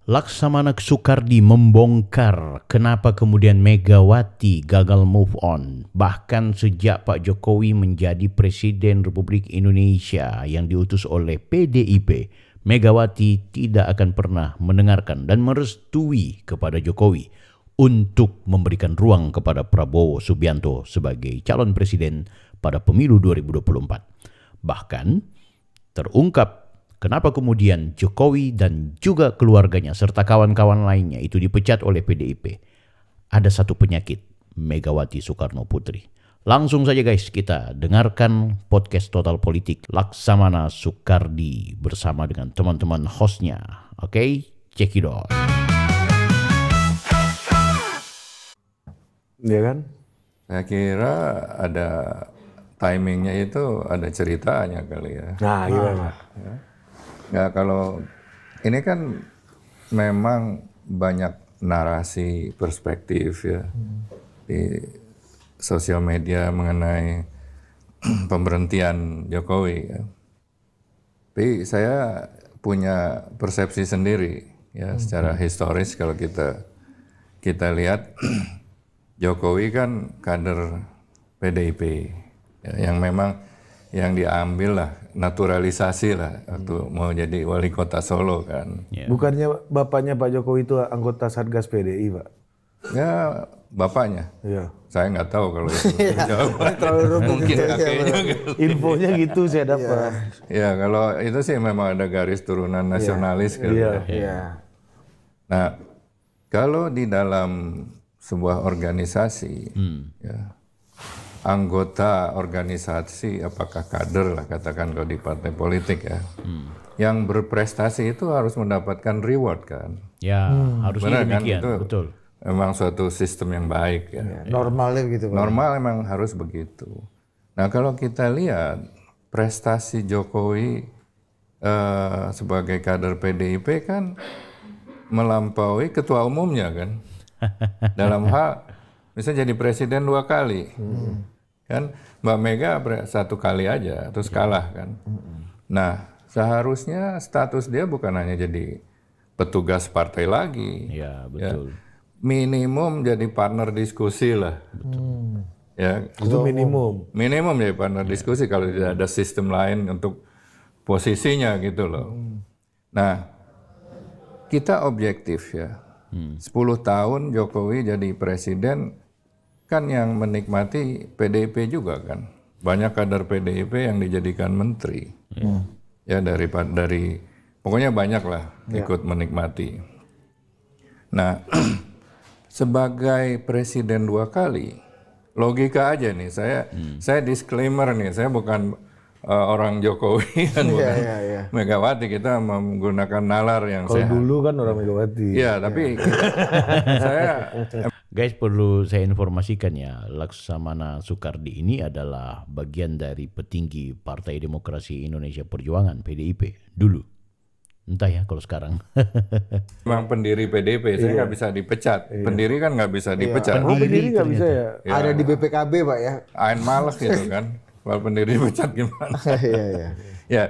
Laksamana Soekardi membongkar kenapa kemudian Megawati gagal move on. Bahkan sejak Pak Jokowi menjadi Presiden Republik Indonesia yang diutus oleh PDIP, Megawati tidak akan pernah mendengarkan dan merestui kepada Jokowi untuk memberikan ruang kepada Prabowo Subianto sebagai calon presiden pada pemilu 2024. Bahkan terungkap kenapa kemudian Jokowi dan juga keluarganya serta kawan-kawan lainnya itu dipecat oleh PDIP. Ada satu penyakit, Megawati Soekarno Putri. Langsung saja guys, kita dengarkan podcast Total Politik Laksamana Soekardi bersama dengan teman-teman hostnya. Oke, check it out. Iya kan? Saya kira ada timingnya, itu ada ceritanya kali ya. Nah gimana? Ya kalau ini kan memang banyak narasi perspektif ya di sosial media mengenai pemberhentian Jokowi ya. Tapi saya punya persepsi sendiri ya secara historis. Kalau kita lihat Jokowi kan kader PDIP ya, yang memang yang diambil lah, naturalisasi lah waktu mau jadi wali kota Solo kan. Bukannya bapaknya Pak Jokowi itu anggota Satgas PDI, Pak? Ya bapaknya. Iya. Saya nggak tahu kalau itu. Mungkin kakeknya. Infonya gitu saya dapat. Ya kalau itu sih memang ada garis turunan nasionalis gitu. Iya. Nah kalau di dalam sebuah organisasi, ya, anggota organisasi, apakah kader lah katakan kalau di partai politik ya, yang berprestasi itu harus mendapatkan reward kan. Ya, harusnya Benar, demikian, kan? Itu betul. memang suatu sistem yang baik ya. Normalnya begitu, Pak. Normal memang harus begitu. Nah kalau kita lihat prestasi Jokowi sebagai kader PDIP kan melampaui ketua umumnya kan. Dalam hal misalnya jadi presiden 2 kali. Kan Mbak Mega 1 kali aja terus kalah kan. Nah seharusnya status dia bukan hanya jadi petugas partai lagi. Ya, betul. Ya, minimum jadi partner diskusi lah. Ya, Itu minimum. minimum jadi partner diskusi kalau tidak ada sistem lain untuk posisinya gitu loh. Nah kita objektif ya. 10 tahun Jokowi jadi presiden kan yang menikmati PDIP juga kan. Banyak kader PDIP yang dijadikan menteri. Ya dari pokoknya banyak lah ikut menikmati. Nah sebagai presiden 2 kali, logika aja nih, saya disclaimer nih, saya bukan orang Jokowi dan bukan Megawati, kita menggunakan nalar yang Kalau sehat. dulu kan orang Megawati. Iya, tapi saya Guys, perlu saya informasikan ya, Laksamana Soekardi ini adalah bagian dari petinggi Partai Demokrasi Indonesia Perjuangan PDIP dulu. Entah ya kalau sekarang. memang pendiri PDIP, saya nggak bisa dipecat. Pendiri kan nggak bisa dipecat. Oh, pendiri nggak bisa ya? Ada di BPKB, Pak ya. Ain males gitu kan. Kalau pendiri dipecat gimana? Iya. Ya,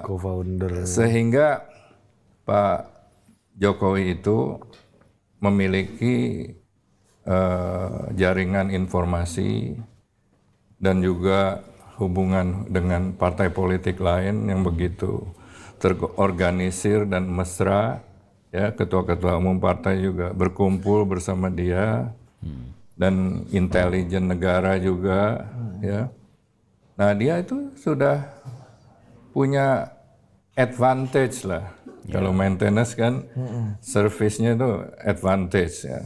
Co-founder. sehingga Pak Jokowi itu memiliki jaringan informasi dan juga hubungan dengan partai politik lain yang begitu terorganisir dan mesra. Ya, ketua-ketua umum partai juga berkumpul bersama dia dan intelijen negara juga. Ya, nah dia itu sudah punya advantage lah. Kalau maintenance kan service-nya itu advantage ya.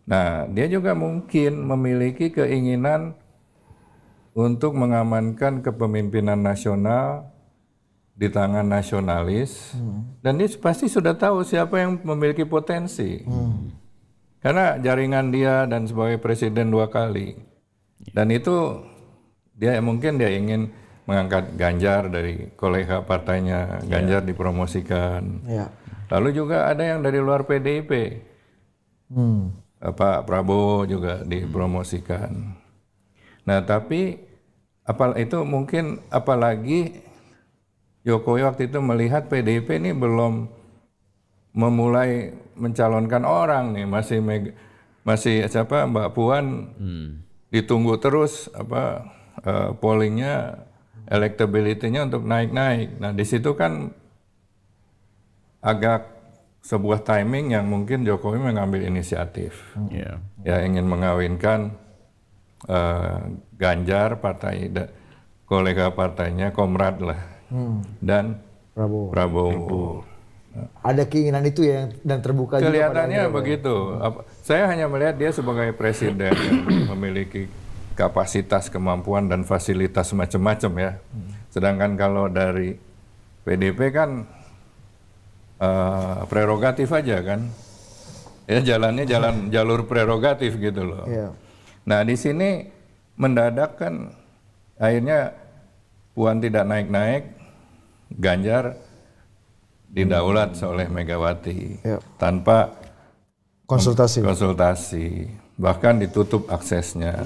Nah, dia juga mungkin memiliki keinginan untuk mengamankan kepemimpinan nasional di tangan nasionalis, dan dia pasti sudah tahu siapa yang memiliki potensi. Karena jaringan dia dan sebagai presiden 2 kali. Dan itu dia mungkin dia ingin mengangkat Ganjar dari kolega partainya, Ganjar dipromosikan. Lalu juga ada yang dari luar PDIP. Pak Prabowo juga dipromosikan. Nah, tapi itu mungkin apalagi Jokowi waktu itu melihat PDIP ini belum memulai mencalonkan orang nih, masih siapa Mbak Puan ditunggu terus pollingnya, electability-nya untuk naik-naik. Nah di situ kan agak sebuah timing yang mungkin Jokowi mengambil inisiatif, ya ingin mengawinkan Ganjar, kolega partainya, komrad lah, dan Prabowo. Ada keinginan itu ya, dan terbuka juga. Kelihatannya begitu. Saya hanya melihat dia sebagai presiden yang memiliki kapasitas, kemampuan, dan fasilitas macam-macam ya. Sedangkan kalau dari PDP kan prerogatif aja kan, ya jalannya jalur prerogatif gitu loh. Nah di sini mendadak kan akhirnya Puan tidak naik-naik, Ganjar didaulat oleh Megawati tanpa konsultasi, bahkan ditutup aksesnya.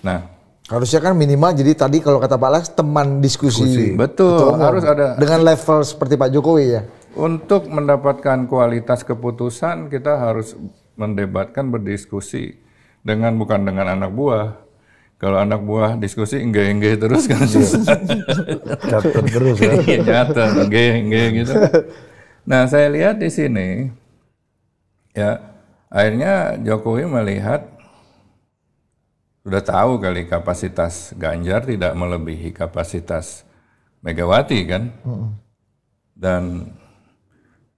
Nah harusnya kan minimal, jadi tadi kalau kata Pak Alex, teman diskusi. Betul, harus ada dengan level seperti Pak Jokowi ya. Untuk mendapatkan kualitas keputusan kita harus mendebatkan, berdiskusi bukan dengan anak buah. Kalau anak buah diskusi enggak terus kan susah. Catat terus ya. Iya, catat enggak gitu. Nah, saya lihat di sini ya akhirnya Jokowi melihat, sudah tahu kali kapasitas Ganjar tidak melebihi kapasitas Megawati kan. Dan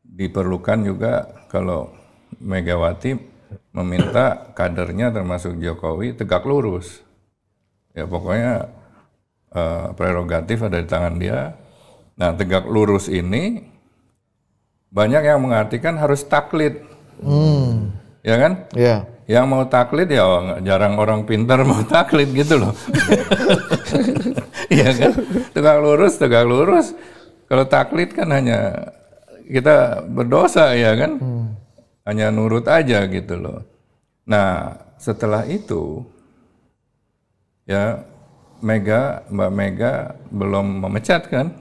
diperlukan juga kalau Megawati meminta kadernya termasuk Jokowi tegak lurus. Ya pokoknya prerogatif ada di tangan dia. Nah tegak lurus ini banyak yang mengartikan harus taklid. Ya kan? Iya. Yang mau taklid ya jarang orang pintar mau taklid gitu loh. Iya kan? Tegak lurus. Kalau taklid kan hanya kita berdosa ya kan, hanya nurut aja gitu loh. Nah setelah itu ya Mbak Mega belum memecat kan,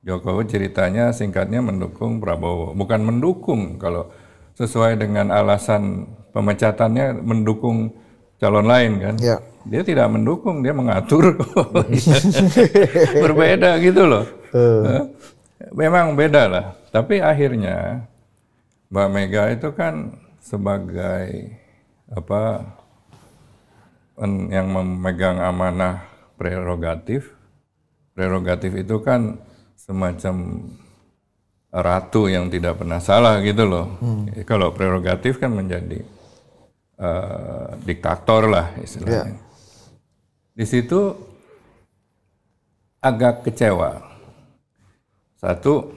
Jokowi ceritanya singkatnya mendukung Prabowo, bukan mendukung, kalau sesuai dengan alasan pemecatannya mendukung calon lain kan. Dia tidak mendukung, dia mengatur. Berbeda gitu loh. Memang beda lah. Tapi akhirnya Mbak Mega itu kan sebagai yang memegang amanah prerogatif. Prerogatif itu kan semacam ratu yang tidak pernah salah gitu loh. Kalau prerogatif kan menjadi diktator lah istilahnya. Di situ agak kecewa. Satu,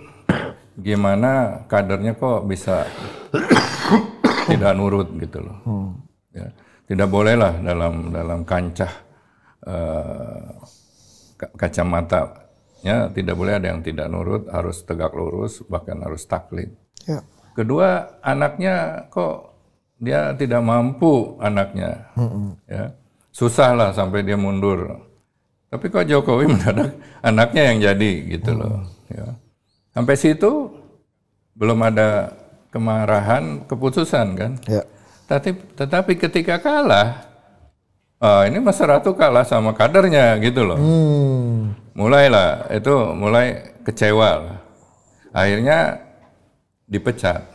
gimana kadernya kok bisa tidak nurut gitu loh. Ya, tidak bolehlah dalam kancah kacamatanya tidak boleh ada yang tidak nurut, harus tegak lurus, bahkan harus taklid. Kedua, anaknya kok dia tidak mampu anaknya, ya susah lah sampai dia mundur. Tapi kok Jokowi mendadak anaknya yang jadi gitu loh. Ya. Sampai situ belum ada kemarahan keputusan kan. Tetapi ketika kalah, ini Mas Ratu kalah sama kadernya gitu loh. Mulai kecewa lah. Akhirnya dipecat.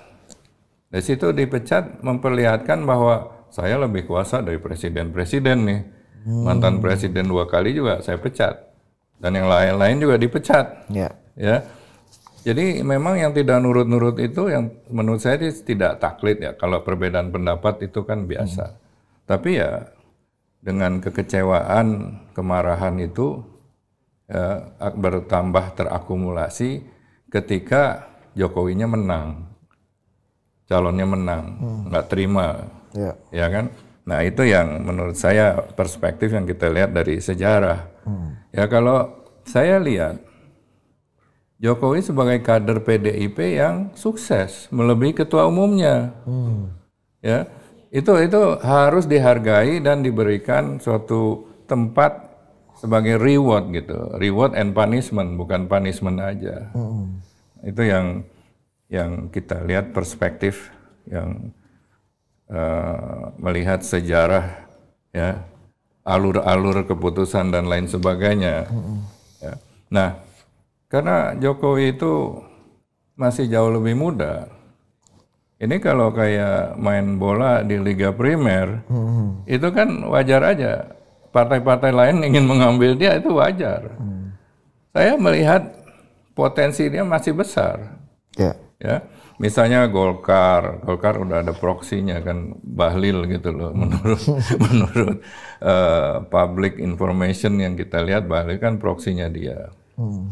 Dari situ dipecat memperlihatkan bahwa saya lebih kuasa dari presiden-presiden nih. Mantan presiden 2 kali juga saya pecat. Dan yang lain-lain juga dipecat. Ya. Jadi memang yang tidak nurut-nurut itu yang menurut saya tidak taklid ya. Kalau perbedaan pendapat itu kan biasa. Tapi ya dengan kekecewaan, kemarahan itu ya, bertambah terakumulasi ketika Jokowinya menang. Calonnya menang, nggak terima. Ya kan? Nah itu yang menurut saya perspektif yang kita lihat dari sejarah. Ya kalau saya lihat Jokowi sebagai kader PDIP yang sukses melebihi ketua umumnya. Ya itu harus dihargai dan diberikan suatu tempat sebagai reward gitu, reward and punishment, bukan punishment aja. Itu yang yang kita lihat perspektif yang melihat sejarah, ya, alur-alur keputusan dan lain sebagainya. Ya. Nah, karena Jokowi itu masih jauh lebih muda. Ini kalau kayak main bola di Liga Primer, itu kan wajar aja. Partai-partai lain ingin mengambil dia, itu wajar. Saya melihat potensi dia masih besar. Ya, misalnya Golkar udah ada proksinya kan, Bahlil gitu loh, menurut public information yang kita lihat, Bahlil kan proksinya dia.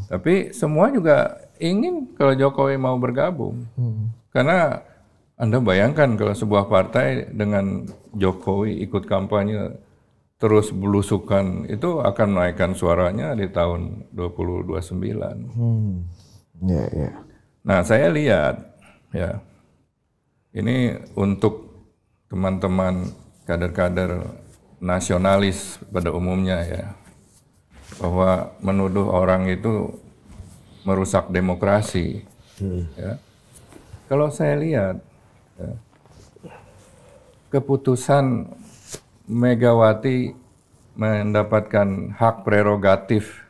Tapi semua juga ingin kalau Jokowi mau bergabung, karena Anda bayangkan kalau sebuah partai dengan Jokowi ikut kampanye terus belusukan, itu akan menaikkan suaranya di tahun 2029. Nah, saya lihat, ya, ini untuk teman-teman kader-kader nasionalis pada umumnya, ya, bahwa menuduh orang itu merusak demokrasi. Ya. Kalau saya lihat, ya, keputusan Megawati mendapatkan hak prerogatif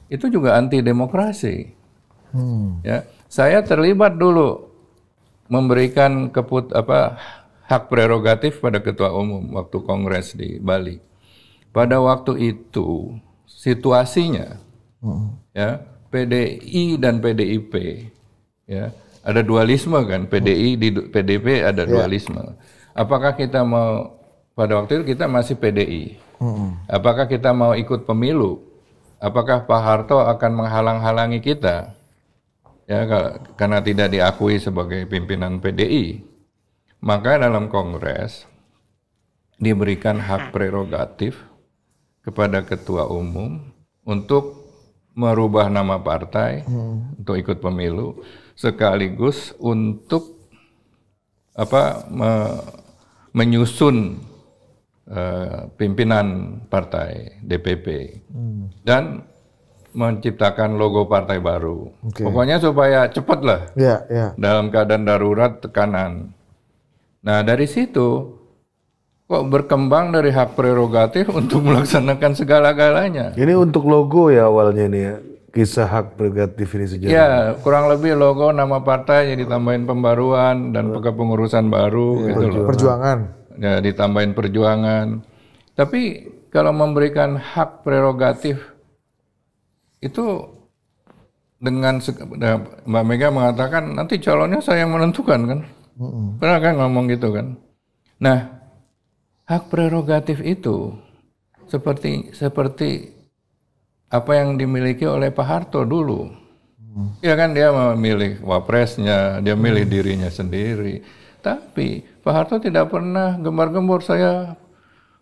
itu juga anti demokrasi. Ya, saya terlibat dulu memberikan hak prerogatif pada ketua umum waktu kongres di Bali. Pada waktu itu situasinya, ya, PDI dan PDIP, ya, ada dualisme kan, PDI di PDIP ada dualisme. Apakah kita mau, pada waktu itu kita masih PDI, apakah kita mau ikut pemilu? Apakah Pak Harto akan menghalang-halangi kita? Ya, karena tidak diakui sebagai pimpinan PDI, maka dalam kongres diberikan hak prerogatif kepada ketua umum untuk merubah nama partai, untuk ikut pemilu, sekaligus untuk menyusun pimpinan partai DPP dan menciptakan logo partai baru. Pokoknya supaya cepat lah, dalam keadaan darurat, tekanan. Nah, dari situ kok berkembang dari hak prerogatif untuk melaksanakan segala-galanya. Ini untuk logo ya awalnya nih ya, kisah hak prerogatif ini sejarah. Ya, kurang lebih logo, nama partai yang ditambahin pembaruan dan kepengurusan baru, gitu loh. Perjuangan. Ya, ditambahin perjuangan. Tapi kalau memberikan hak prerogatif itu dengan Mbak Mega mengatakan nanti calonnya saya yang menentukan kan, pernah kan ngomong gitu kan. Nah, hak prerogatif itu seperti apa yang dimiliki oleh Pak Harto dulu. Ya kan, dia memilih wapresnya, dia milih dirinya sendiri. Tapi Pak Harto tidak pernah gembar-gembor saya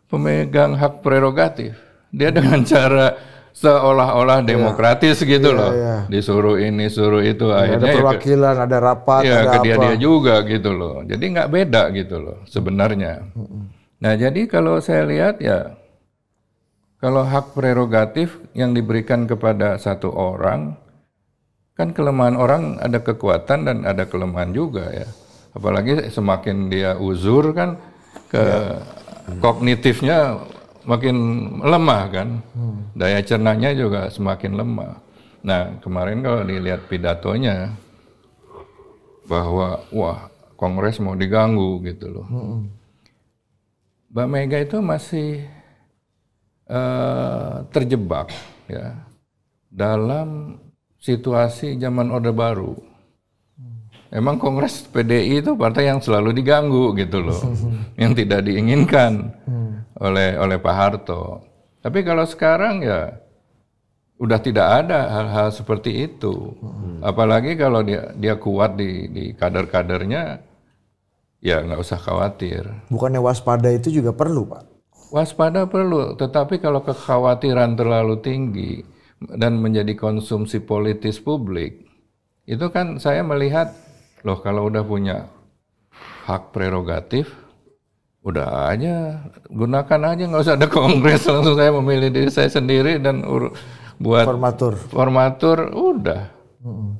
pemegang hak prerogatif. Dia dengan cara seolah-olah demokratis gitu loh. Disuruh ini, suruh itu. Akhirnya ada perwakilan, ada rapat, ada ke dia juga gitu loh. Jadi nggak beda gitu loh sebenarnya. Nah, jadi kalau saya lihat ya, kalau hak prerogatif yang diberikan kepada satu orang, kan kelemahan orang ada kekuatan dan ada kelemahan juga ya. Apalagi semakin dia uzur kan, kognitifnya makin lemah kan, daya cernanya juga semakin lemah. Nah, kemarin kalau dilihat pidatonya, bahwa wah, Kongres mau diganggu gitu loh. Mbak Mega itu masih terjebak ya dalam situasi zaman Orde Baru. Emang Kongres PDI itu partai yang selalu diganggu gitu loh, yang tidak diinginkan oleh Pak Harto. Tapi kalau sekarang ya udah tidak ada hal-hal seperti itu. Apalagi kalau dia kuat di kader-kadernya, ya nggak usah khawatir. Bukannya waspada itu juga perlu, Pak? Waspada perlu, tetapi kalau kekhawatiran terlalu tinggi dan menjadi konsumsi politis publik, itu kan saya melihat, loh kalau udah punya hak prerogatif, udah aja, gunakan aja, nggak usah ada kongres, langsung saya memilih diri saya sendiri dan buat formatur, udah.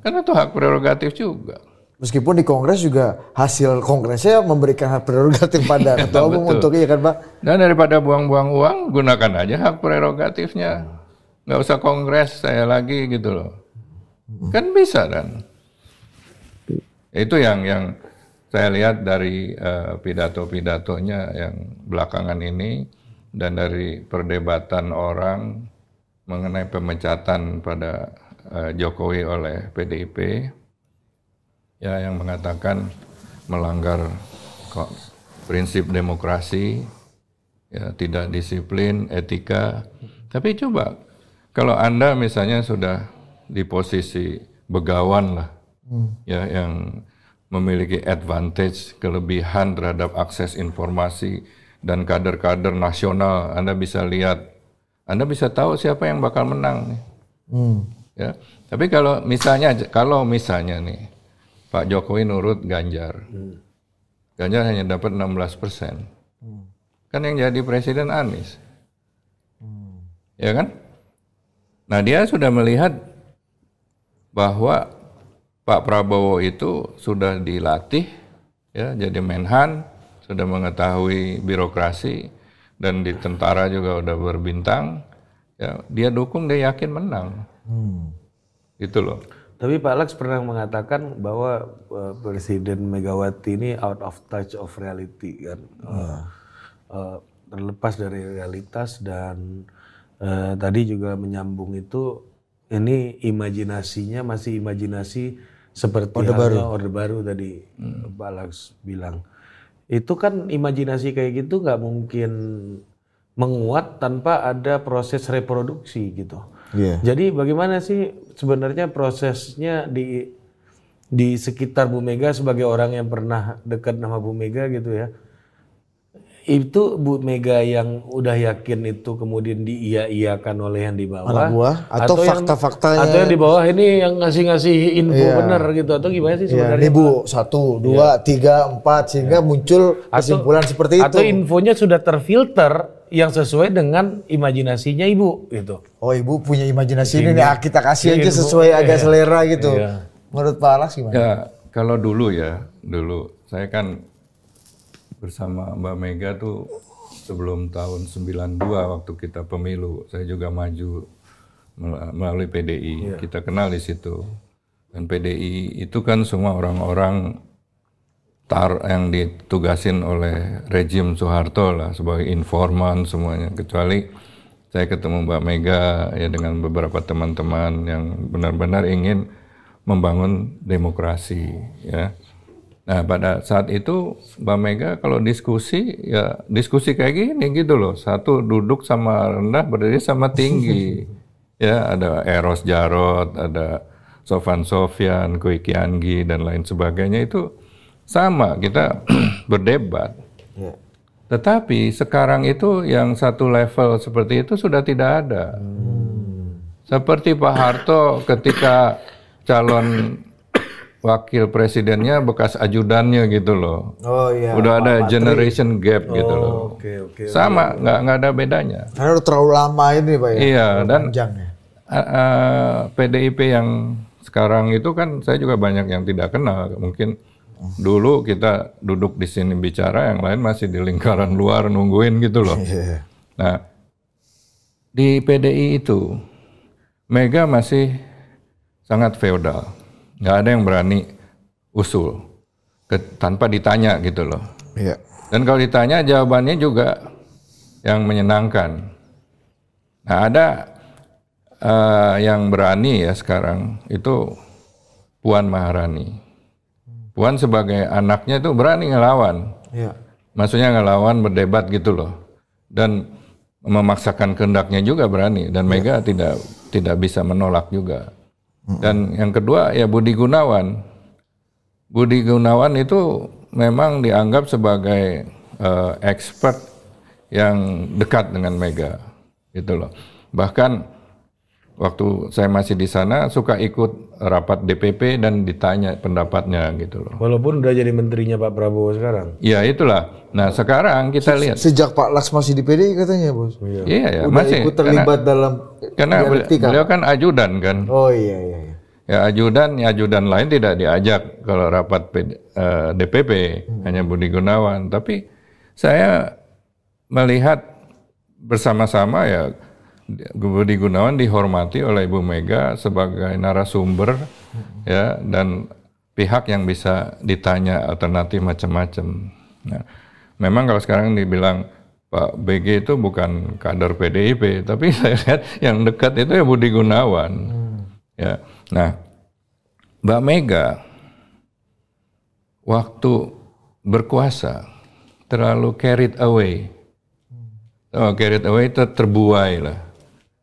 Karena itu hak prerogatif juga. Meskipun di Kongres juga hasil Kongresnya memberikan hak prerogatif pada Ketua Umum untuk iya kan Pak? Dan daripada buang-buang uang, gunakan aja hak prerogatifnya. Nggak usah Kongres saya lagi gitu loh. Kan bisa kan? Itu yang saya lihat dari pidato-pidatonya yang belakangan ini dan dari perdebatan orang mengenai pemecatan pada Jokowi oleh PDIP. Ya, yang mengatakan melanggar prinsip demokrasi, ya, tidak disiplin, etika. Tapi coba, kalau Anda misalnya sudah di posisi begawan lah, ya, yang memiliki advantage, kelebihan terhadap akses informasi dan kader-kader nasional, Anda bisa lihat, Anda bisa tahu siapa yang bakal menang. Ya, tapi kalau misalnya nih, Pak Jokowi nurut Ganjar. Ganjar hanya dapat 16%. Kan yang jadi presiden Anies. Ya kan? Nah, dia sudah melihat bahwa Pak Prabowo itu sudah dilatih, ya, jadi Menhan, sudah mengetahui birokrasi, dan di tentara juga udah berbintang. Ya, dia dukung, dia yakin menang. Gitu loh. Tapi Pak Laks pernah mengatakan bahwa Presiden Megawati ini out of touch of reality kan, terlepas dari realitas, dan tadi juga menyambung itu, ini imajinasinya masih imajinasi seperti Orde Baru tadi Pak Laks bilang. Itu kan imajinasi kayak gitu nggak mungkin menguat tanpa ada proses reproduksi gitu. Yeah. Jadi bagaimana sih sebenarnya prosesnya di sekitar Bu Mega sebagai orang yang pernah dekat sama Bu Mega gitu ya? Itu Bu Mega yang udah yakin itu kemudian diiya-iyakan oleh yang di bawah, anak buah, atau fakta-faktanya, atau yang di bawah ini yang ngasih info benar gitu, atau gimana sih sebenarnya? Ini Bu 1, 2, 3, 4 sehingga muncul kesimpulan seperti itu. Atau infonya sudah terfilter yang sesuai dengan imajinasinya Ibu gitu. Oh, Ibu punya imajinasi ini nih, kita kasih aja sesuai agak selera gitu. Menurut Pak Laks gimana? Ya, kalau dulu saya kan bersama Mbak Mega tuh sebelum tahun 92 waktu kita pemilu, saya juga maju melalui PDI. Kita kenal di situ. Dan PDI itu kan semua orang-orang yang ditugasin oleh rejim Soeharto lah sebagai informan semuanya, kecuali saya ketemu Mbak Mega ya dengan beberapa teman-teman yang benar-benar ingin membangun demokrasi ya. Nah, pada saat itu Mbak Mega kalau diskusi ya diskusi kayak gini gitu loh, satu duduk sama rendah, berdiri sama tinggi. Ya, ada Eros Jarot, ada Sofan Sofyan, Koi Kianggi dan lain sebagainya, itu sama, kita berdebat. Tetapi sekarang itu yang satu level seperti itu sudah tidak ada. Seperti Pak Harto ketika calon wakil presidennya bekas ajudannya gitu loh. Oh iya. Udah ada generation gap gitu loh. Sama, nggak ada bedanya. Karena udah terlalu lama ini Pak ya. Iya, dan panjangnya. PDIP yang sekarang itu kan saya juga banyak yang tidak kenal. Mungkin dulu kita duduk di sini bicara, yang lain masih di lingkaran luar nungguin gitu loh. Nah, di PDI itu Mega masih sangat feodal, nggak ada yang berani usul tanpa ditanya gitu loh. Dan kalau ditanya jawabannya juga yang menyenangkan. Nah, ada yang berani ya sekarang itu Puan Maharani. Puan sebagai anaknya itu berani ngelawan, maksudnya ngelawan berdebat gitu loh, dan memaksakan kehendaknya juga berani, dan Mega tidak bisa menolak juga. Dan yang kedua ya Budi Gunawan. Budi Gunawan itu memang dianggap sebagai expert yang dekat dengan Mega gitu loh. Bahkan waktu saya masih di sana suka ikut rapat DPP dan ditanya pendapatnya gitu loh. Walaupun udah jadi menterinya Pak Prabowo sekarang. Ya itulah. Nah sekarang kita lihat. Sejak Pak Laks masih di PDI katanya Bos. Iya ya, udah masih ikut terlibat dalam karena beliau kan ajudan kan. Oh iya. Ya ajudan lain tidak diajak kalau rapat DPP, hanya Budi Gunawan. Tapi saya melihat bersama-sama ya Budi Gunawan dihormati oleh Ibu Mega sebagai narasumber ya, dan pihak yang bisa ditanya alternatif macam-macam. Nah, memang kalau sekarang dibilang Pak BG itu bukan kader PDIP, tapi saya lihat yang dekat itu ya Budi Gunawan. Ya. Nah, Mbak Mega waktu berkuasa terlalu carried away. Carried away itu terbuai lah.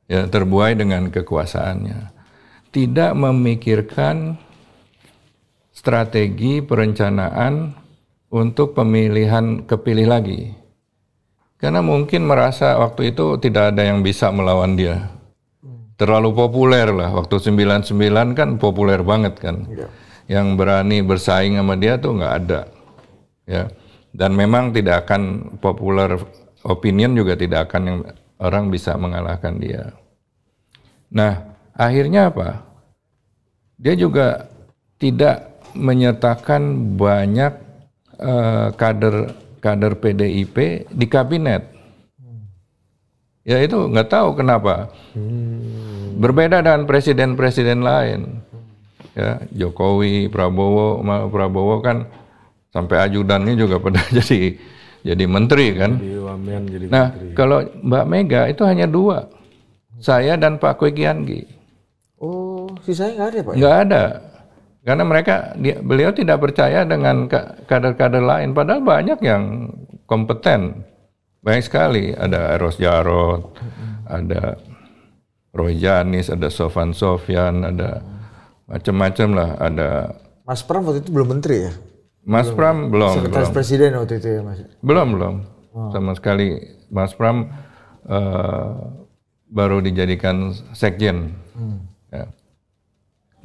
Ya, terbuai dengan kekuasaannya. Tidak memikirkan strategi perencanaan untuk pemilihan kepilih lagi. Karena mungkin merasa waktu itu tidak ada yang bisa melawan dia. Terlalu populer lah, waktu 99 kan populer banget kan. Ya. Yang berani bersaing sama dia tuh nggak ada. Ya. Dan memang tidak akan popular opinion juga tidak akan yang orang bisa mengalahkan dia. Nah, akhirnya apa? Dia juga tidak menyertakan banyak kader PDIP di kabinet. Ya itu nggak tahu kenapa. Berbeda dengan presiden-presiden lain. Ya, Jokowi, Prabowo kan sampai ajudannya juga pada jadi menteri kan. Jadi menteri. Kalau Mbak Mega itu hanya 2. Saya dan Pak Kwe Kian-gi. Oh, sisanya nggak ada Pak? Nggak ada. Karena beliau tidak percaya dengan kader-kader lain. Padahal banyak yang kompeten. Banyak sekali, ada Eros Jarot, ada Roy Janis, ada Sofan Sofyan, ada macam-macam lah, ada. Mas Pram waktu itu belum menteri ya? Mas Pram belum. Sekretaris Presiden waktu itu ya Mas? Belum. Sama sekali. Mas Pram baru dijadikan sekjen. Ya.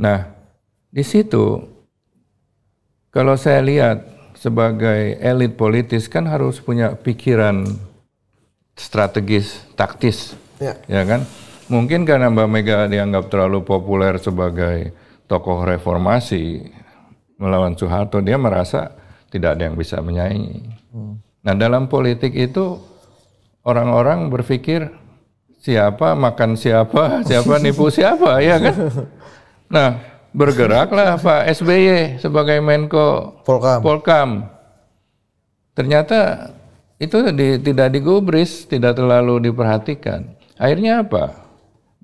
Nah, di situ kalau saya lihat sebagai elit politis kan harus punya pikiran strategis, taktis, ya kan? Mungkin karena Mbak Mega dianggap terlalu populer sebagai tokoh reformasi melawan Soeharto, dia merasa tidak ada yang bisa menyaingi. Nah, dalam politik itu orang-orang berpikir siapa makan siapa, siapa nipu siapa, ya kan? Nah, bergeraklah Pak SBY sebagai Menko Polkam. Ternyata itu tidak digubris, tidak terlalu diperhatikan. Akhirnya apa?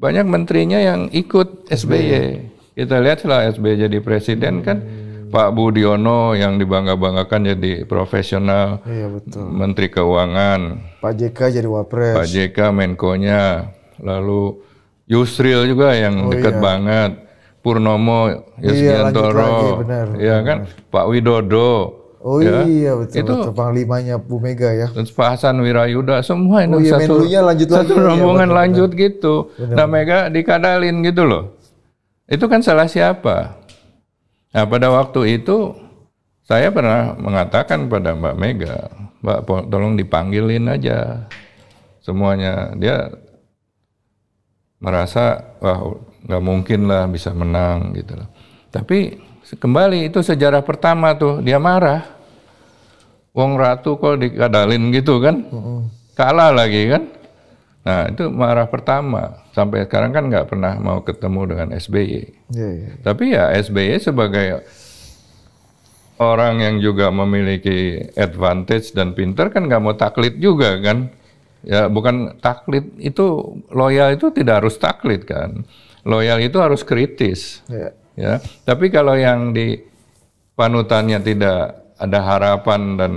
Banyak menterinya yang ikut SBY. Kita lihat setelah SBY jadi presiden kan, Pak Budiono yang dibangga-banggakan jadi profesional, Menteri Keuangan. Pak JK jadi Wapres. Pak JK Menkonya. Lalu Yusril juga yang dekat banget. Purnomo, Yasgiantoro, ya kan, Pak Widodo. Oh ya. Iya betul, itu panglimanya Bu Mega ya. Terus Pak Hasan Wirayuda, semua itu satu rombongan lanjut gitu. Nah Mega dikadalin gitu loh. Itu kan salah siapa? Nah pada waktu itu saya pernah mengatakan pada Mbak Mega, Mbak tolong dipanggilin aja semuanya. Dia merasa wah nggak mungkin lah bisa menang gitu loh. Tapi kembali itu sejarah pertama tuh dia marah. Wong Ratu kok dikadalin gitu kan, kalah lagi kan. Nah itu marah pertama. Sampai sekarang kan nggak pernah mau ketemu dengan SBY. Tapi ya SBY sebagai orang yang juga memiliki advantage dan pinter kan nggak mau taklid juga kan. Ya bukan taklid itu, loyal itu tidak harus taklid kan. Loyal itu harus kritis. Ya. Tapi kalau yang di panutannya tidak ada harapan dan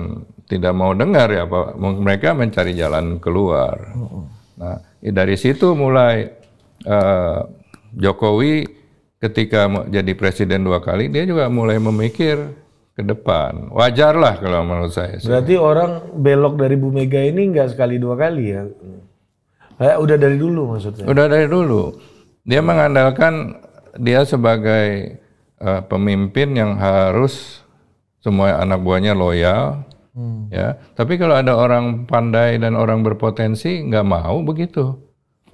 tidak mau dengar ya Pak, mereka mencari jalan keluar. Nah, dari situ mulai Jokowi ketika jadi presiden 2 kali dia juga mulai memikir ke depan. Wajar lah kalau menurut saya. Berarti orang belok dari Bu Mega ini nggak sekali 2 kali ya? Udah dari dulu maksudnya? Udah dari dulu. Dia mengandalkan dia sebagai pemimpin yang harus semua anak buahnya loyal, ya. Tapi kalau ada orang pandai dan orang berpotensi nggak mau begitu.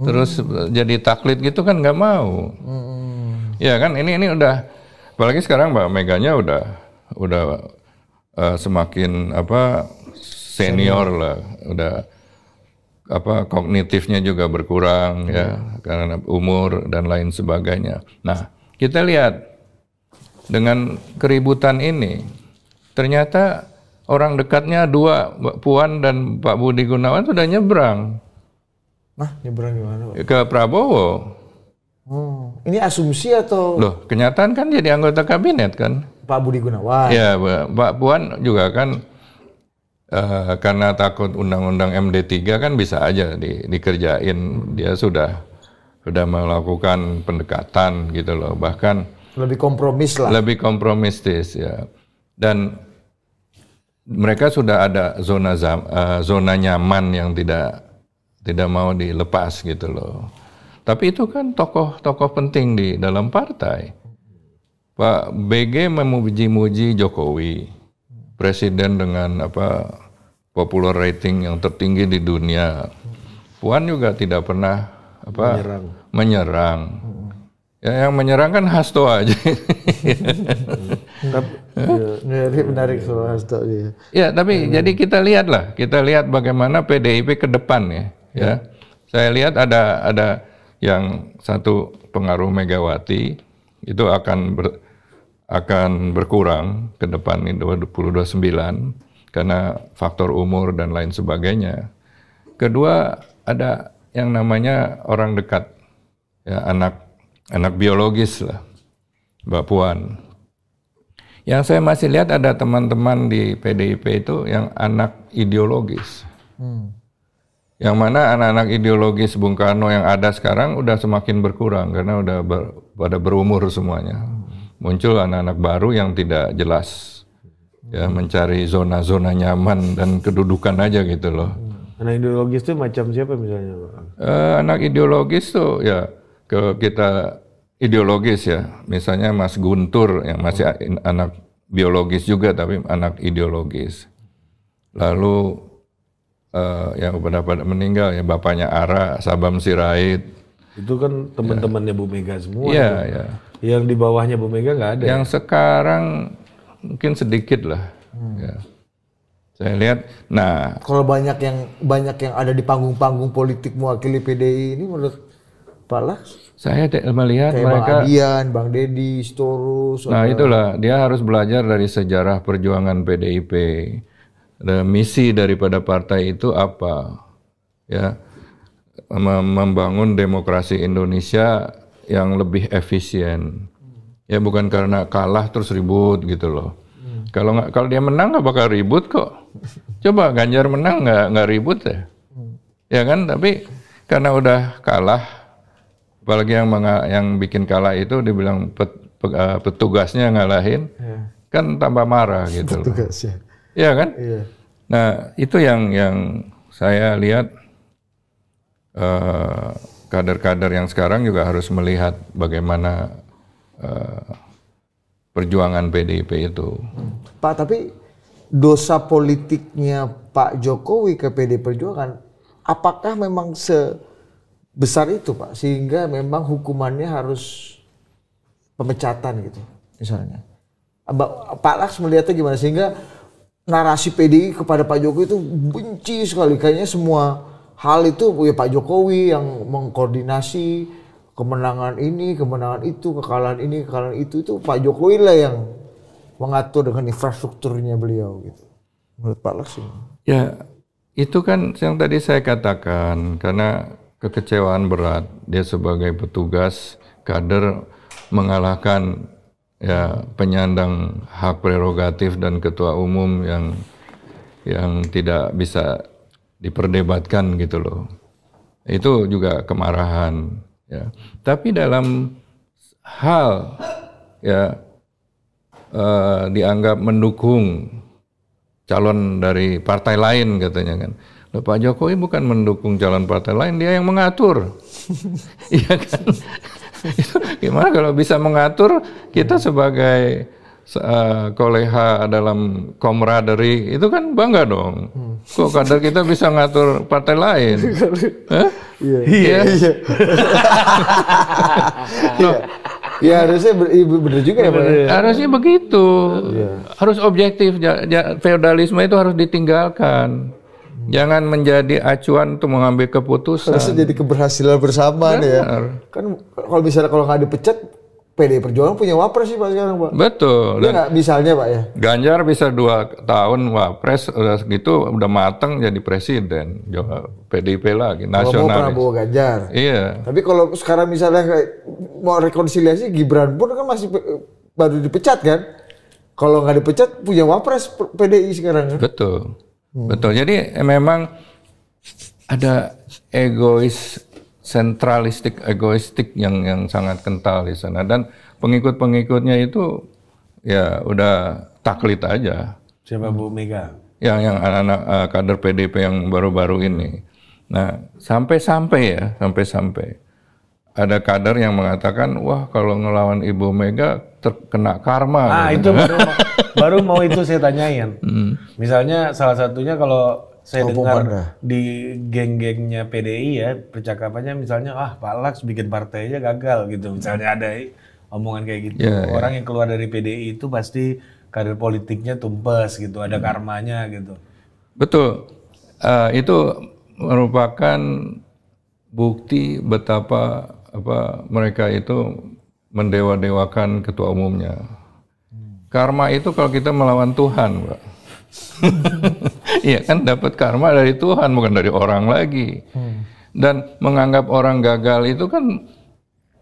Terus jadi taklid gitu kan nggak mau. Ya kan ini udah, apalagi sekarang Mbak Meganya udah semakin senior lah, udah kognitifnya juga berkurang ya karena umur dan lain sebagainya. Nah, kita lihat dengan keributan ini ternyata orang dekatnya dua, Mbak Puan dan Pak Budi Gunawan sudah nyebrang. Nah, nyebrang gimana, Pak? Ke Prabowo. Ini asumsi atau? Loh, kenyataan kan jadi anggota kabinet kan? Pak Budi Gunawan. Ya, Mbak Puan juga kan karena takut undang-undang MD3 kan bisa aja dikerjain. Dia sudah melakukan pendekatan gitu loh. Bahkan lebih kompromis lah. Lebih kompromistis ya. Dan mereka sudah ada zona nyaman yang tidak mau dilepas gitu loh. Tapi itu kan tokoh-tokoh penting di dalam partai. Pak BG memuji-muji Jokowi, presiden dengan popular rating yang tertinggi di dunia. Puan juga tidak pernah menyerang. Ya, yang menyerang kan Hasto aja. Menarik soal Hasto. Ya, tapi jadi kita lihat bagaimana PDIP ke depan ya. Saya lihat ada yang satu pengaruh Megawati itu akan berkurang ke depan di 2029 karena faktor umur dan lain sebagainya. Kedua, ada yang namanya orang dekat, ya anak biologis lah, Mbak Puan. Yang saya masih lihat ada teman-teman di PDIP itu yang anak ideologis. Yang mana anak-anak ideologis Bung Karno yang ada sekarang udah semakin berkurang karena udah pada berumur semuanya. Muncul anak-anak baru yang tidak jelas, ya mencari zona-zona nyaman dan kedudukan aja gitu loh. Anak ideologis itu macam siapa misalnya, Pak? Anak ideologis tuh ya kita ideologis ya, misalnya Mas Guntur yang masih anak biologis juga tapi anak ideologis. Lalu yang pada meninggal ya bapaknya Ara, Sabam Sirait. Itu kan teman-temannya Bu Mega semua. Iya, ya. Yang di bawahnya Bu Mega nggak ada. Yang sekarang mungkin sedikit lah. Ya. Saya lihat, nah kalau banyak yang ada di panggung-panggung politik mewakili PDI ini menurut Pak Laks? Saya melihat kayak mereka, Bang Adian, Bang Deddy, Storus. Nah itulah, dia harus belajar dari sejarah perjuangan PDIP. Dan misi daripada partai itu apa? Ya, membangun demokrasi Indonesia yang lebih efisien. Ya bukan karena kalah terus ribut gitu loh. Kalau dia menang nggak bakal ribut kok. Coba Ganjar menang nggak ribut ya. Ya kan, tapi karena udah kalah, apalagi yang bikin kalah itu dibilang petugasnya ngalahin, kan tambah marah gitu loh. Petugasnya. Iya kan? Iya. Nah itu yang saya lihat kader-kader yang sekarang juga harus melihat bagaimana perjuangan PDIP itu. Pak, tapi dosa politiknya Pak Jokowi ke PD Perjuangan, apakah memang sebesar itu Pak? Sehingga memang hukumannya harus pemecatan gitu misalnya. Pak Laks melihatnya gimana? Sehingga narasi PDI kepada Pak Jokowi itu benci sekali. Kayaknya semua hal itu ya Pak Jokowi yang mengkoordinasi kemenangan ini, kemenangan itu, kekalahan ini, kekalahan itu Pak Jokowi lah yang mengatur dengan infrastrukturnya beliau gitu. Menurut Pak Laks. Ya, itu kan yang tadi saya katakan, karena kekecewaan berat dia sebagai petugas kader mengalahkan ya penyandang hak prerogatif dan ketua umum yang tidak bisa diperdebatkan gitu loh. Itu juga kemarahan ya. Tapi dalam hal ya dianggap mendukung calon dari partai lain katanya kan. Loh, Pak Jokowi bukan mendukung calon partai lain, dia yang mengatur. Iya kan? Itu gimana kalau bisa mengatur, kita sebagai koleha dalam camaraderie itu kan bangga dong. Kok kader kita bisa ngatur partai lain? Iya. Ya harusnya bener juga ya Pak. Harusnya begitu. Harus objektif. Feodalisme itu harus ditinggalkan. Jangan menjadi acuan untuk mengambil keputusan. Harusnya jadi keberhasilan bersama nih ya. Kan kalau misalnya kalau nggak dipecat, PDI Perjuangan punya wapres sih Pak sekarang Pak. Betul. Dia nggak misalnya Pak ya. Ganjar bisa 2 tahun wapres, udah segitu udah mateng jadi presiden. PDIP lagi, nasionalis. Kalau Prabowo Ganjar. Iya. Tapi kalau sekarang misalnya kayak mau rekonsiliasi, Gibran pun kan masih baru dipecat kan. Kalau nggak dipecat punya wapres PDI sekarang kan. Betul. Betul. Jadi memang ada sentralistik egoistik yang sangat kental di sana, dan pengikut-pengikutnya itu ya udah taklid aja. Siapa Bu Mega? Yang anak-anak kader PDIP yang baru-baru ini. Nah, sampai ada kader yang mengatakan, wah kalau ngelawan Ibu Mega terkena karma. Itu baru mau itu saya tanyain. Misalnya salah satunya kalau saya dengar di geng-gengnya PDI ya, percakapannya misalnya, Pak Laks bikin partainya gagal gitu. Misalnya ada omongan kayak gitu. Orang yang keluar dari PDI itu pasti karir politiknya tumpes gitu, ada karmanya gitu. Betul. Itu merupakan bukti betapa mereka itu mendewa-dewakan ketua umumnya. Karma itu kalau kita melawan Tuhan, Pak. Iya kan, dapat karma dari Tuhan, bukan dari orang lagi. Dan menganggap orang gagal itu kan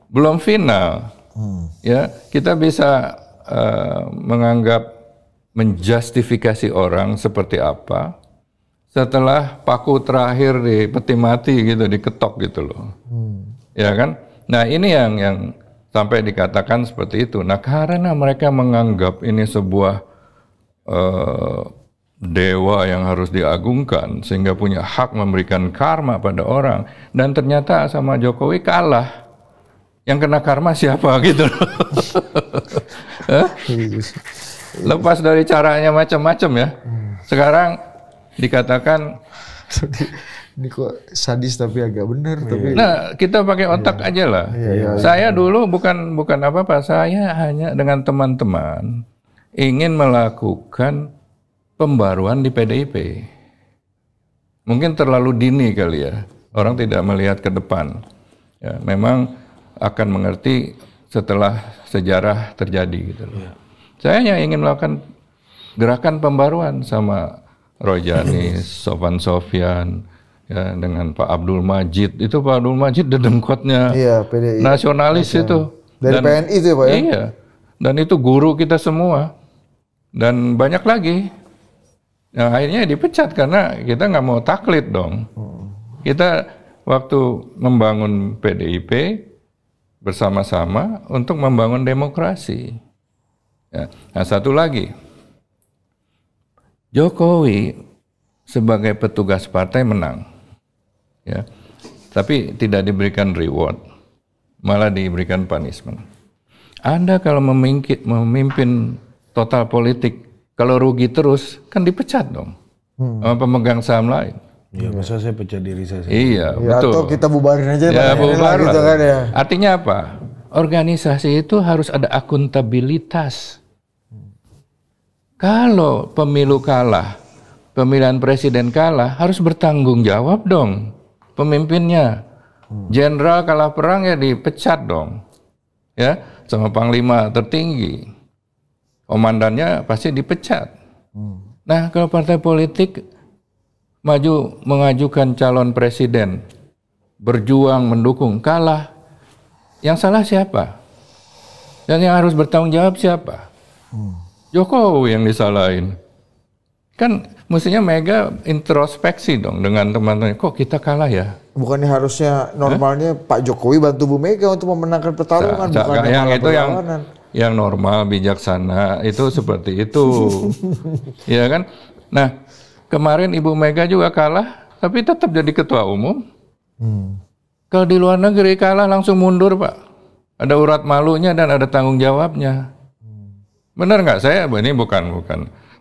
belum final. Ya, kita bisa menganggap, menjustifikasi orang seperti apa setelah paku terakhir di peti mati gitu, diketok gitu loh. Ya kan? Nah, ini yang sampai dikatakan seperti itu. Nah, karena mereka menganggap ini sebuah dewa yang harus diagungkan, sehingga punya hak memberikan karma pada orang, dan ternyata sama Jokowi kalah. Yang kena karma siapa gitu loh. Lepas dari caranya macam-macam ya. Sekarang dikatakan ini kok sadis tapi agak benar. Tapi nah, kita pakai otak aja lah. Saya dulu bukan apa-apa, saya hanya dengan teman-teman ingin melakukan pembaruan di PDIP. Mungkin terlalu dini kali ya, orang tidak melihat ke depan. Ya, memang akan mengerti setelah sejarah terjadi gitu loh. Saya hanya ingin melakukan gerakan pembaruan sama Rojanis, Sofan Sofyan, ya, dengan Pak Abdul Majid. Itu Pak Abdul Majid dedengkotnya PDI. Nasionalis itu. Dari PNI itu ya Pak ya? Iya, dan itu guru kita semua. Dan banyak lagi. Yang akhirnya dipecat karena kita nggak mau taklid dong. Kita waktu membangun PDIP bersama-sama untuk membangun demokrasi. Ya. Nah, satu lagi, Jokowi sebagai petugas partai menang, ya, tapi tidak diberikan reward, malah diberikan punishment. Anda kalau memimpin total politik, kalau rugi terus, kan dipecat dong sama pemegang saham lain. Iya, masa saya pecat diri saya sendiri. Iya, ya, betul. Atau kita bubarin aja. Ya, bubarin gitu kan ya. Artinya apa? Organisasi itu harus ada akuntabilitas. Kalau pemilu kalah, pemilihan presiden kalah, harus bertanggung jawab dong pemimpinnya. Jenderal kalah perang ya dipecat dong. Ya, sama panglima tertinggi. Komandannya pasti dipecat. Nah, kalau partai politik mengajukan calon presiden, berjuang mendukung, kalah, yang salah siapa? Dan yang harus bertanggung jawab siapa? Jokowi yang disalahin. Kan mestinya Mega introspeksi dong dengan teman-teman. Kok kita kalah ya? Bukannya harusnya normalnya Pak Jokowi bantu Bu Mega untuk memenangkan pertarungan, bukannya yang malah itu perlawanan. yang normal, bijaksana itu seperti itu. Ya kan? Nah, kemarin Ibu Mega juga kalah, tapi tetap jadi ketua umum. Kalau di luar negeri kalah langsung mundur, Pak. Ada urat malunya dan ada tanggung jawabnya. Benar nggak? Saya ini bukan.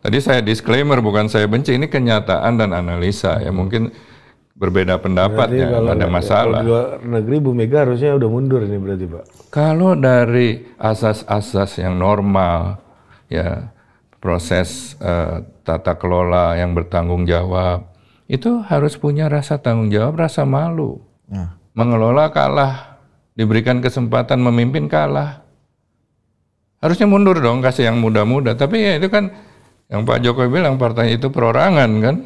Tadi saya disclaimer, bukan saya benci, ini kenyataan dan analisa ya. Mungkin berbeda pendapat berarti ya, nggak ada masalah. Di luar negeri Bu Mega harusnya udah mundur ini berarti Pak. Kalau dari asas-asas yang normal, ya proses tata kelola yang bertanggung jawab, itu harus punya rasa tanggung jawab, rasa malu. Mengelola kalah, diberikan kesempatan memimpin kalah. Harusnya mundur dong, kasih yang muda-muda. Tapi ya itu kan yang Pak Jokowi bilang partai itu perorangan kan.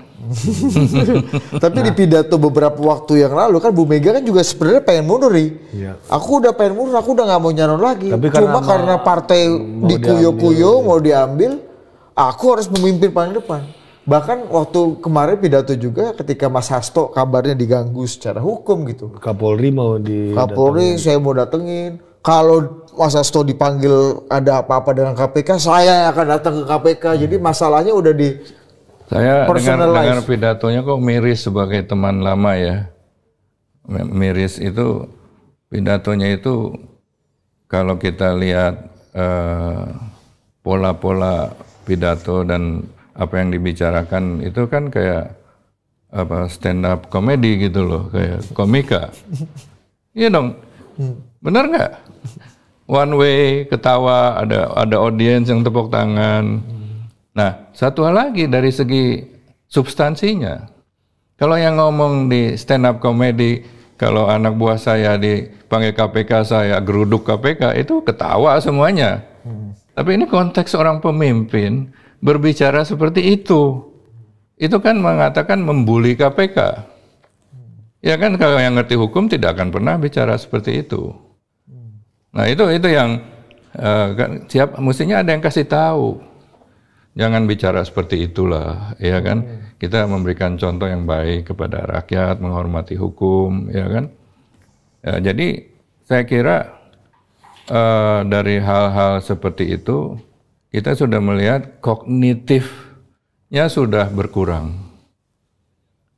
Tapi di pidato beberapa waktu yang lalu kan Bu Mega kan juga sebenarnya pengen mundur nih. Iya. Aku udah pengen mundur, aku udah nggak mau nyalon lagi. Tapi cuma karena partai dikuyo-kuyo mau diambil, aku harus memimpin paling depan. Bahkan waktu kemarin pidato juga ketika Mas Hasto kabarnya diganggu secara hukum gitu. Kapolri mau Kapolri saya mau datengin. Kalau Mas Hasto dipanggil ada apa-apa dengan KPK, saya akan datang ke KPK. Jadi masalahnya udah di saya dengar pidatonya kok miris sebagai teman lama ya. Miris itu pidatonya itu kalau kita lihat pola-pola pidato dan apa yang dibicarakan itu kan kayak apa stand up comedy gitu loh, kayak komika. Iya dong. Benar nggak? One way, ketawa, ada audiens yang tepuk tangan. Nah, satu hal lagi dari segi substansinya. Kalau yang ngomong di stand up comedy, kalau anak buah saya dipanggil KPK, saya geruduk KPK, itu ketawa semuanya. Tapi ini konteks orang pemimpin berbicara seperti itu. Itu kan mengatakan membuli KPK. Ya kan kalau yang ngerti hukum tidak akan pernah bicara seperti itu. Nah itu yang mestinya ada yang kasih tahu. Jangan bicara seperti itulah, ya kan? Kita memberikan contoh yang baik kepada rakyat, menghormati hukum, ya kan? Ya, jadi saya kira dari hal-hal seperti itu kita sudah melihat kognitifnya sudah berkurang.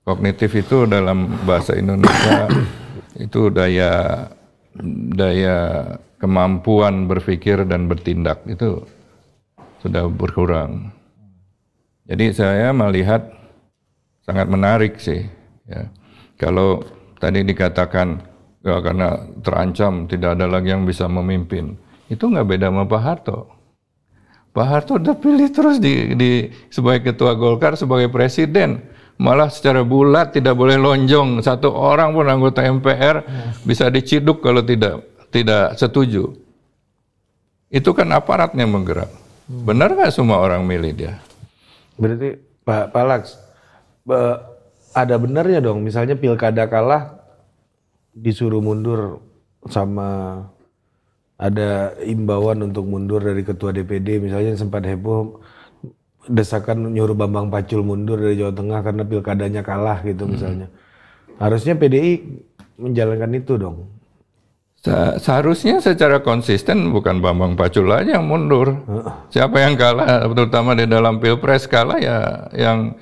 Kognitif itu dalam bahasa Indonesia itu daya kemampuan berpikir dan bertindak itu sudah berkurang. Jadi saya melihat sangat menarik sih. Ya. Kalau tadi dikatakan ya, karena terancam tidak ada lagi yang bisa memimpin, itu nggak beda sama Pak Harto. Pak Harto udah pilih terus sebagai ketua Golkar, sebagai presiden. Malah secara bulat tidak boleh lonjong. Satu orang pun anggota MPR bisa diciduk kalau tidak setuju. Itu kan aparatnya menggerak. Benar nggak semua orang milih dia? Berarti Pak Laks, ada benarnya dong. Misalnya pilkada kalah disuruh mundur sama ada imbauan untuk mundur dari ketua DPD, misalnya sempat heboh desakan nyuruh Bambang Pacul mundur dari Jawa Tengah karena pilkadanya kalah gitu misalnya. Harusnya PDI menjalankan itu dong. Seharusnya secara konsisten bukan Bambang Pacul aja yang mundur. Siapa yang kalah, terutama di dalam Pilpres kalah ya yang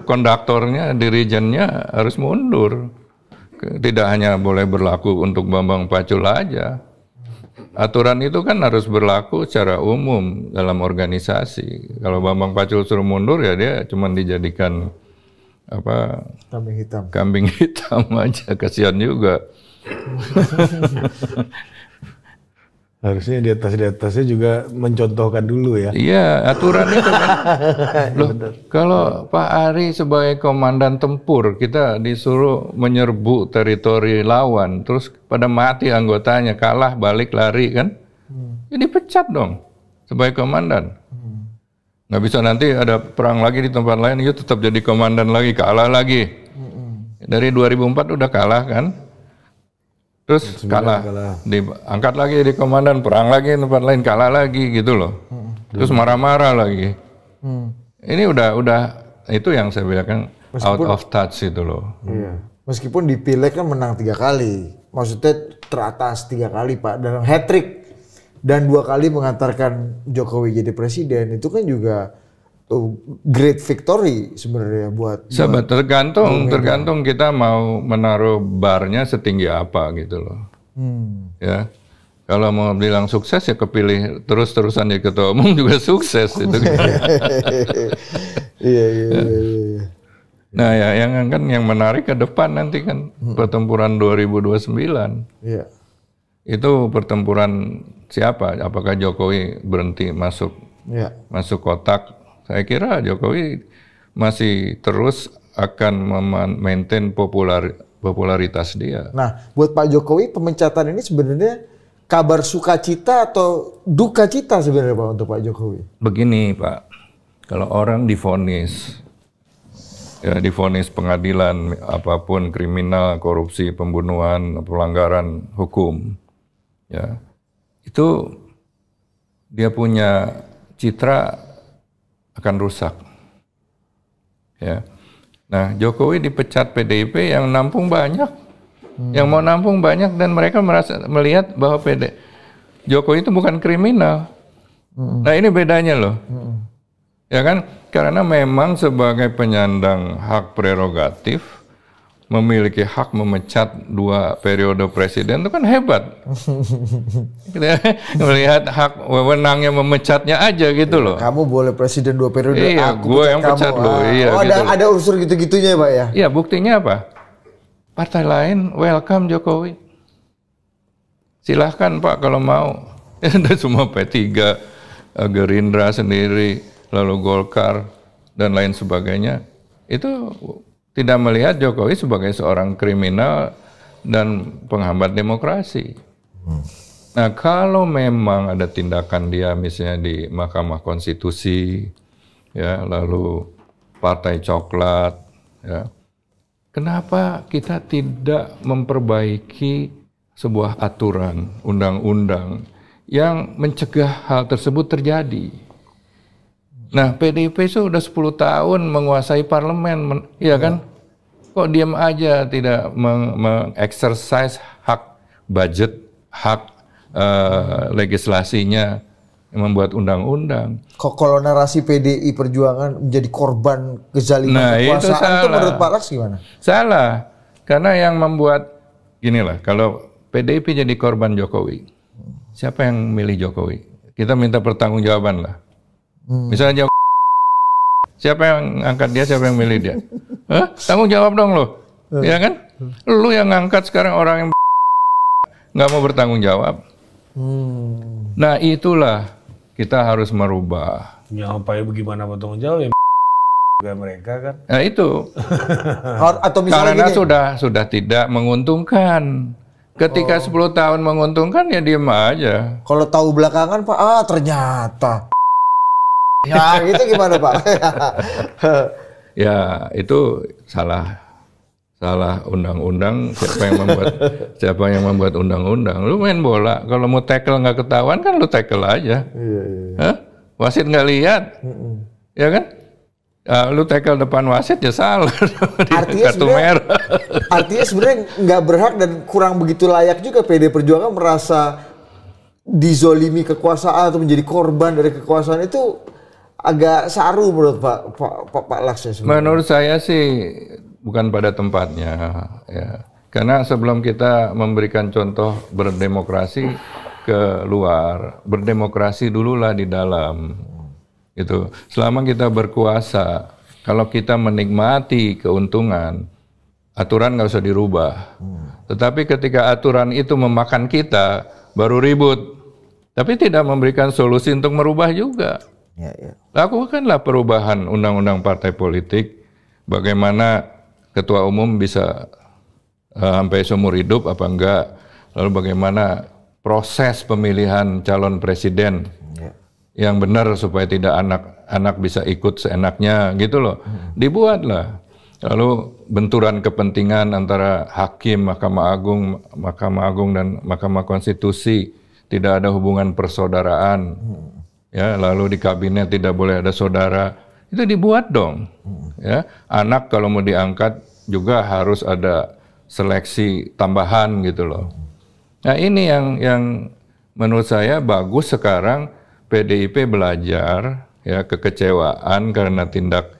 konduktornya, dirijennya harus mundur. Tidak hanya boleh berlaku untuk Bambang Pacul aja. Aturan itu kan harus berlaku secara umum dalam organisasi. Kalau Bambang Pacul suruh mundur ya dia cuma dijadikan apa? Kambing hitam. Kambing hitam aja, kasihan juga. Harusnya di atasnya juga mencontohkan dulu ya. Iya, aturan itu kan. Loh, kalau Pak Ari sebagai komandan tempur, kita disuruh menyerbu teritori lawan, terus pada mati anggotanya, kalah, balik, lari kan. Jadi pecat dong sebagai komandan. Nggak bisa nanti ada perang lagi di tempat lain, yuk tetap jadi komandan lagi, kalah lagi. Dari 2004 udah kalah kan. Terus kalah, diangkat lagi di komandan, perang lagi tempat lain, kalah lagi gitu loh. Terus marah-marah lagi. Ini udah itu yang saya bilang out of touch itu loh. Iya. Meskipun di Pileg kan menang 3 kali, maksudnya teratas 3 kali Pak, dalam hat-trick dan 2 kali mengantarkan Jokowi jadi presiden, itu kan juga great victory sebenarnya buat tergantung kita mau menaruh barnya setinggi apa gitu loh. Ya. Kalau mau bilang sukses ya kepilih terus-terusan jadi ketua umum juga sukses itu. Iya. Nah ya yang menarik ke depan nanti kan pertempuran 2029. Iya. Itu pertempuran siapa? Apakah Jokowi berhenti masuk kotak? Saya kira Jokowi masih terus akan maintain popularitas dia. Nah, buat Pak Jokowi pemecatan ini sebenarnya kabar sukacita atau duka cita sebenarnya Pak untuk Pak Jokowi? Begini Pak, kalau orang divonis pengadilan apapun, kriminal, korupsi, pembunuhan, pelanggaran hukum, ya itu dia punya citra akan rusak. Ya, nah Jokowi dipecat PDIP yang nampung banyak. Yang mau nampung banyak dan mereka melihat bahwa Jokowi itu bukan kriminal. Nah ini bedanya loh. Ya kan? Karena memang sebagai penyandang hak prerogatif, memiliki hak memecat 2 periode presiden itu kan hebat. Melihat hak wewenangnya memecatnya aja gitu loh. Kamu boleh presiden 2 periode, iya, gue yang pecat lo. Iya, oh, gitu. ada unsur gitu-gitunya Pak ya? Iya, buktinya apa? Partai lain welcome Jokowi. Silahkan Pak kalau mau. Ada semua P3, Gerindra sendiri, lalu Golkar, dan lain sebagainya. Itu tidak melihat Jokowi sebagai seorang kriminal dan penghambat demokrasi. Nah kalau memang ada tindakan dia misalnya di Mahkamah Konstitusi, ya, lalu Partai Coklat, ya, kenapa kita tidak memperbaiki sebuah aturan, undang-undang yang mencegah hal tersebut terjadi? Nah, PDIP sudah 10 tahun menguasai parlemen, ya kan? Kok diam aja tidak mengeksersis hak budget, hak legislasinya, membuat undang-undang. Kok kalau narasi PDI Perjuangan menjadi korban kezaliman kekuasaan itu menurut Pak Laks gimana? Salah, karena yang membuat gini lah, kalau PDIP jadi korban Jokowi, siapa yang milih Jokowi? Kita minta pertanggungjawaban lah. Misalnya siapa yang angkat dia, siapa yang milih dia? Hah? Tanggung jawab dong lo, ya kan? Lu yang ngangkat sekarang orang yang nggak mau bertanggung jawab. Nah itulah kita harus merubah. Nyampai bagaimana bertanggung jawab ya mereka kan? Nah itu. Atau misalnya karena sudah tidak menguntungkan. Ketika 10 tahun menguntungkan ya diem aja. Kalau tahu belakangan Pak, ternyata. Ya gitu gimana Pak? Ya itu salah undang-undang. Siapa yang membuat undang-undang? Lu main bola, kalau mau tackle nggak ketahuan kan lu tackle aja. Hah? Wasit nggak lihat, ya kan? Lu tackle depan wasit ya salah. Artinya sebenarnya nggak berhak dan kurang begitu layak juga PD Perjuangan merasa dizolimi kekuasaan atau menjadi korban dari kekuasaan itu agak saru menurut Pak Laks ya sebenarnya. Menurut saya sih bukan pada tempatnya, ya. Karena sebelum kita memberikan contoh berdemokrasi ke luar, berdemokrasi dululah di dalam. Gitu. Selama kita berkuasa, kalau kita menikmati keuntungan, aturan nggak usah dirubah. Tetapi ketika aturan itu memakan kita, baru ribut. Tapi tidak memberikan solusi untuk merubah juga. Lakukanlah perubahan undang-undang partai politik, bagaimana ketua umum bisa sampai seumur hidup apa enggak, lalu bagaimana proses pemilihan calon presiden yang benar supaya tidak anak-anak bisa ikut seenaknya gitu loh. Dibuatlah. Lalu benturan kepentingan antara hakim, Mahkamah Agung dan Mahkamah Konstitusi, tidak ada hubungan persaudaraan. Ya, lalu di kabinet tidak boleh ada saudara. Itu dibuat dong. Ya, anak kalau mau diangkat juga harus ada seleksi tambahan gitu loh. Nah, ini yang menurut saya bagus sekarang PDIP belajar ya kekecewaan karena tindak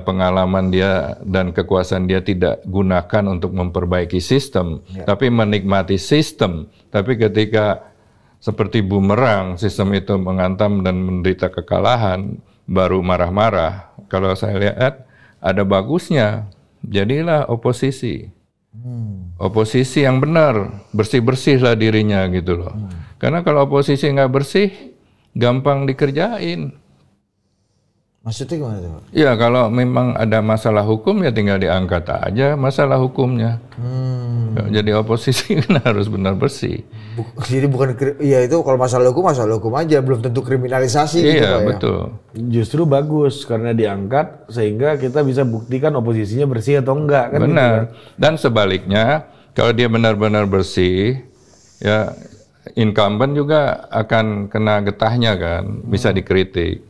pengalaman dia dan kekuasaan dia tidak gunakan untuk memperbaiki sistem, tapi menikmati sistem. Tapi ketika seperti bumerang sistem itu menghantam dan menderita kekalahan, baru marah-marah. Kalau saya lihat ada bagusnya, jadilah oposisi. Oposisi yang benar, bersih-bersihlah dirinya gitu loh. Karena kalau oposisi nggak bersih, gampang dikerjain. Maksudnya gimana tuh? Ya kalau memang ada masalah hukum ya tinggal diangkat aja masalah hukumnya. Jadi oposisi kan harus benar bersih. Jadi bukan, ya itu kalau masalah hukum aja, belum tentu kriminalisasi gitu Pak ya. Iya betul. Justru bagus karena diangkat sehingga kita bisa buktikan oposisinya bersih atau enggak kan. Benar. Gitu kan? Dan sebaliknya kalau dia benar-benar bersih, ya incumbent juga akan kena getahnya kan, bisa dikritik.